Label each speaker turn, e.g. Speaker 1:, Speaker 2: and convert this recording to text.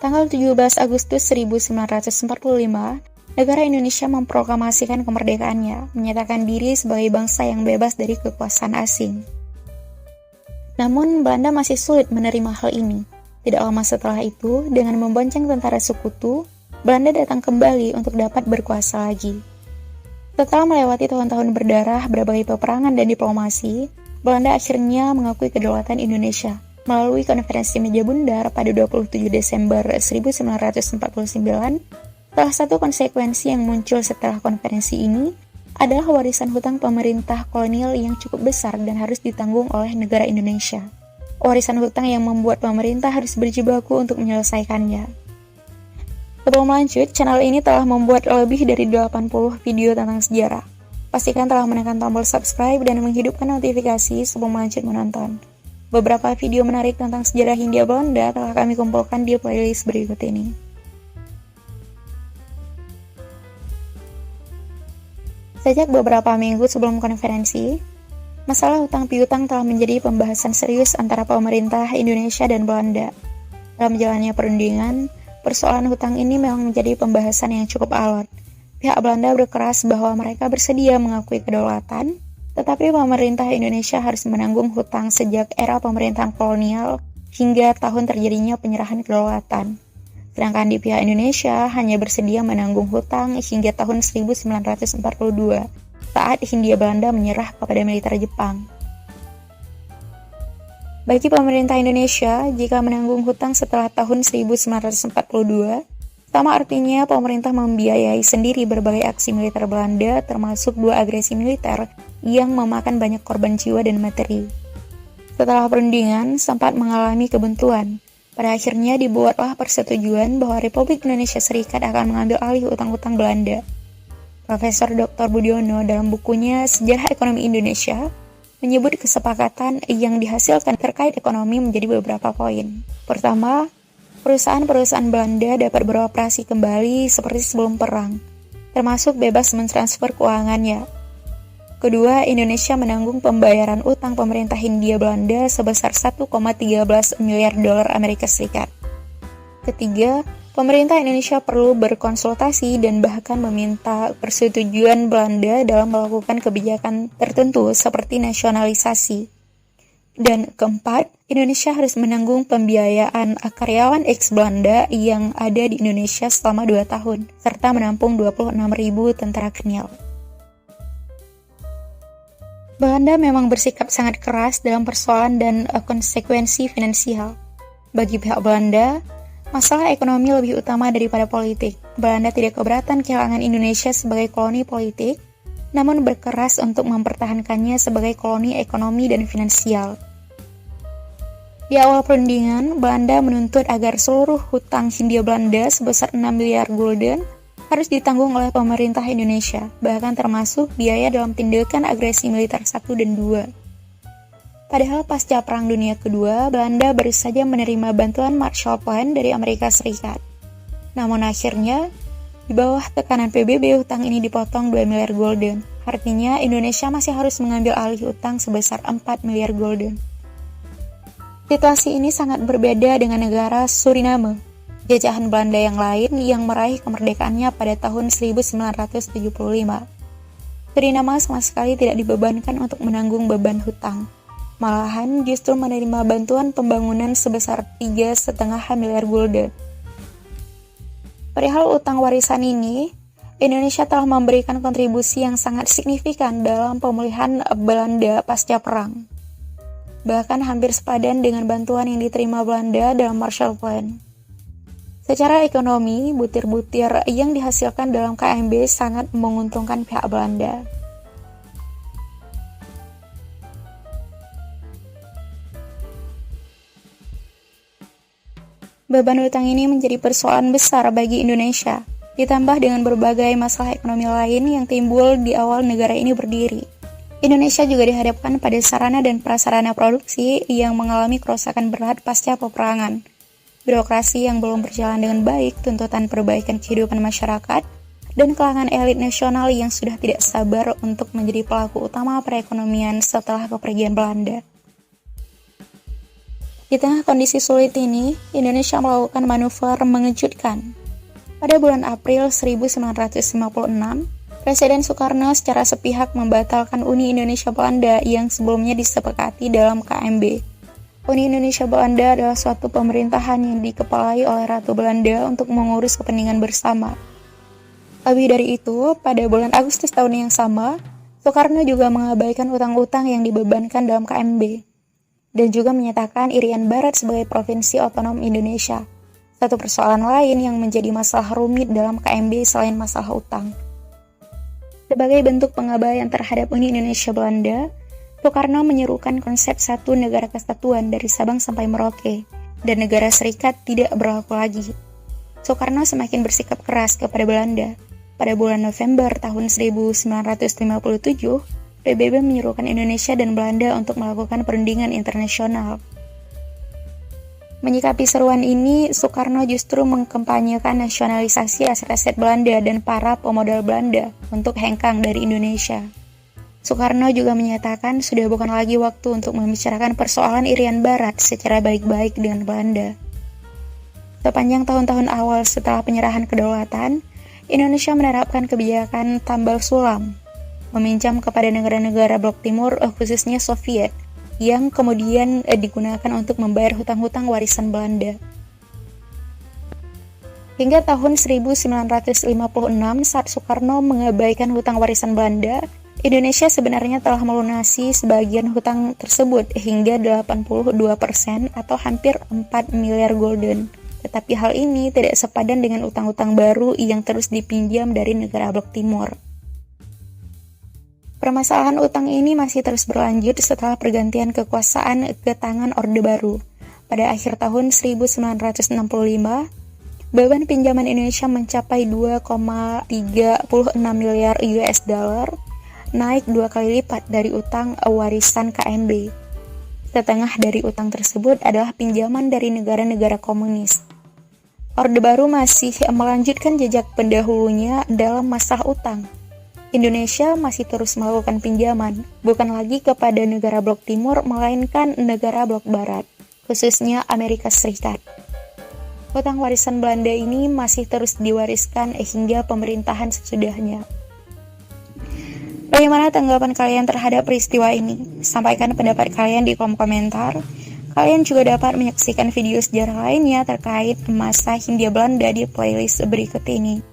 Speaker 1: Tanggal 17 Agustus 1945, negara Indonesia memproklamasikan kemerdekaannya, menyatakan diri sebagai bangsa yang bebas dari kekuasaan asing. Namun, Belanda masih sulit menerima hal ini. Tidak lama setelah itu, dengan membonceng tentara sekutu, Belanda datang kembali untuk dapat berkuasa lagi. Setelah melewati tahun-tahun berdarah, berbagai peperangan dan diplomasi, Belanda akhirnya mengakui kedaulatan Indonesia melalui Konferensi Meja Bundar pada 27 Desember 1949. Salah satu konsekuensi yang muncul setelah konferensi ini adalah warisan hutang pemerintah kolonial yang cukup besar dan harus ditanggung oleh negara Indonesia. Warisan hutang yang membuat pemerintah harus berjibaku untuk menyelesaikannya. Sebelum lanjut, channel ini telah membuat lebih dari 80 video tentang sejarah. Pastikan telah menekan tombol subscribe dan menghidupkan notifikasi sebelum lanjut menonton. Beberapa video menarik tentang sejarah Hindia Belanda telah kami kumpulkan di playlist berikut ini. Sejak beberapa minggu sebelum konferensi, masalah hutang piutang telah menjadi pembahasan serius antara pemerintah Indonesia dan Belanda. Dalam jalannya perundingan, persoalan hutang ini memang menjadi pembahasan yang cukup alot. Pihak Belanda berkeras bahwa mereka bersedia mengakui kedaulatan, tetapi pemerintah Indonesia harus menanggung hutang sejak era pemerintahan kolonial hingga tahun terjadinya penyerahan kedaulatan. Sedangkan di pihak Indonesia hanya bersedia menanggung hutang hingga tahun 1942 saat Hindia Belanda menyerah kepada militer Jepang. Bagi pemerintah Indonesia, jika menanggung hutang setelah tahun 1942, sama artinya pemerintah membiayai sendiri berbagai aksi militer Belanda termasuk 2 agresi militer yang memakan banyak korban jiwa dan materi. Setelah perundingan sempat mengalami kebuntuan. Pada akhirnya dibuatlah persetujuan bahwa Republik Indonesia Serikat akan mengambil alih utang-utang Belanda. Profesor Dr. Budiono dalam bukunya Sejarah Ekonomi Indonesia menyebut kesepakatan yang dihasilkan terkait ekonomi menjadi beberapa poin. Pertama, perusahaan-perusahaan Belanda dapat beroperasi kembali seperti sebelum perang, termasuk bebas mentransfer keuangannya. Kedua, Indonesia menanggung pembayaran utang pemerintah Hindia Belanda sebesar 1,13 miliar dolar Amerika Serikat. Ketiga, pemerintah Indonesia perlu berkonsultasi dan bahkan meminta persetujuan Belanda dalam melakukan kebijakan tertentu seperti nasionalisasi. Dan keempat, Indonesia harus menanggung pembiayaan karyawan ex-Belanda yang ada di Indonesia selama 2 tahun, serta menampung 26.000 tentara Krnil. Belanda memang bersikap sangat keras dalam persoalan dan konsekuensi finansial. Bagi pihak Belanda, masalah ekonomi lebih utama daripada politik. Belanda tidak keberatan kehilangan Indonesia sebagai koloni politik, namun berkeras untuk mempertahankannya sebagai koloni ekonomi dan finansial. Di awal perundingan, Belanda menuntut agar seluruh hutang Hindia Belanda sebesar 6 miliar gulden harus ditanggung oleh pemerintah Indonesia, bahkan termasuk biaya dalam tindakan agresi militer 1 dan 2. Padahal pasca Perang Dunia Kedua, Belanda baru saja menerima bantuan Marshall Plan dari Amerika Serikat. Namun akhirnya, di bawah tekanan PBB, hutang ini dipotong 2 miliar gulden. Artinya, Indonesia masih harus mengambil alih hutang sebesar 4 miliar gulden. Situasi ini sangat berbeda dengan negara Suriname, jajahan Belanda yang lain yang meraih kemerdekaannya pada tahun 1975. Suriname sama sekali tidak dibebankan untuk menanggung beban hutang. Malahan justru menerima bantuan pembangunan sebesar 3,5 miliar gulden. Perihal utang warisan ini, Indonesia telah memberikan kontribusi yang sangat signifikan dalam pemulihan Belanda pasca perang. Bahkan hampir sepadan dengan bantuan yang diterima Belanda dalam Marshall Plan. Secara ekonomi, butir-butir yang dihasilkan dalam KMB sangat menguntungkan pihak Belanda. Beban hutang ini menjadi persoalan besar bagi Indonesia, ditambah dengan berbagai masalah ekonomi lain yang timbul di awal negara ini berdiri. Indonesia juga dihadapkan pada sarana dan prasarana produksi yang mengalami kerusakan berat pasca peperangan. Birokrasi yang belum berjalan dengan baik, tuntutan perbaikan kehidupan masyarakat, dan kalangan elit nasional yang sudah tidak sabar untuk menjadi pelaku utama perekonomian setelah kepergian Belanda. Di tengah kondisi sulit ini, Indonesia melakukan manuver mengejutkan. Pada bulan April 1956, Presiden Soekarno secara sepihak membatalkan Uni Indonesia-Belanda yang sebelumnya disepakati dalam KMB. Uni Indonesia-Belanda adalah suatu pemerintahan yang dikepalai oleh Ratu Belanda untuk mengurus kepentingan bersama. Lebih dari itu, pada bulan Agustus tahun yang sama, Soekarno juga mengabaikan utang-utang yang dibebankan dalam KMB, dan juga menyatakan Irian Barat sebagai Provinsi Otonom Indonesia, satu persoalan lain yang menjadi masalah rumit dalam KMB selain masalah utang. Sebagai bentuk pengabaian terhadap Uni Indonesia-Belanda, Soekarno menyerukan konsep satu negara kesatuan dari Sabang sampai Merauke, dan negara serikat tidak berlaku lagi. Soekarno semakin bersikap keras kepada Belanda. Pada bulan November tahun 1957, PBB menyerukan Indonesia dan Belanda untuk melakukan perundingan internasional. Menyikapi seruan ini, Soekarno justru mengkampanyekan nasionalisasi aset-aset Belanda dan para pemodal Belanda untuk hengkang dari Indonesia. Soekarno juga menyatakan sudah bukan lagi waktu untuk membicarakan persoalan Irian Barat secara baik-baik dengan Belanda. Sepanjang tahun-tahun awal setelah penyerahan kedaulatan, Indonesia menerapkan kebijakan tambal sulam, meminjam kepada negara-negara Blok Timur, khususnya Soviet, yang kemudian digunakan untuk membayar hutang-hutang warisan Belanda. Hingga tahun 1956 saat Soekarno mengabaikan hutang warisan Belanda, Indonesia sebenarnya telah melunasi sebagian hutang tersebut hingga 82% atau hampir 4 miliar gulden. Tetapi hal ini tidak sepadan dengan utang-utang baru yang terus dipinjam dari negara Blok Timur. Permasalahan utang ini masih terus berlanjut setelah pergantian kekuasaan ke tangan Orde Baru. Pada akhir tahun 1965, beban pinjaman Indonesia mencapai 2,36 miliar US dollar, naik 2 kali lipat dari utang warisan KMB. Setengah dari utang tersebut adalah pinjaman dari negara-negara komunis. Orde Baru masih melanjutkan jejak pendahulunya dalam masalah utang. Indonesia masih terus melakukan pinjaman, bukan lagi kepada negara Blok Timur, melainkan negara Blok Barat, khususnya Amerika Serikat. Hutang warisan Belanda ini masih terus diwariskan hingga pemerintahan sesudahnya. Bagaimana tanggapan kalian terhadap peristiwa ini? Sampaikan pendapat kalian di kolom komentar. Kalian juga dapat menyaksikan video sejarah lainnya terkait masa Hindia Belanda di playlist berikut ini.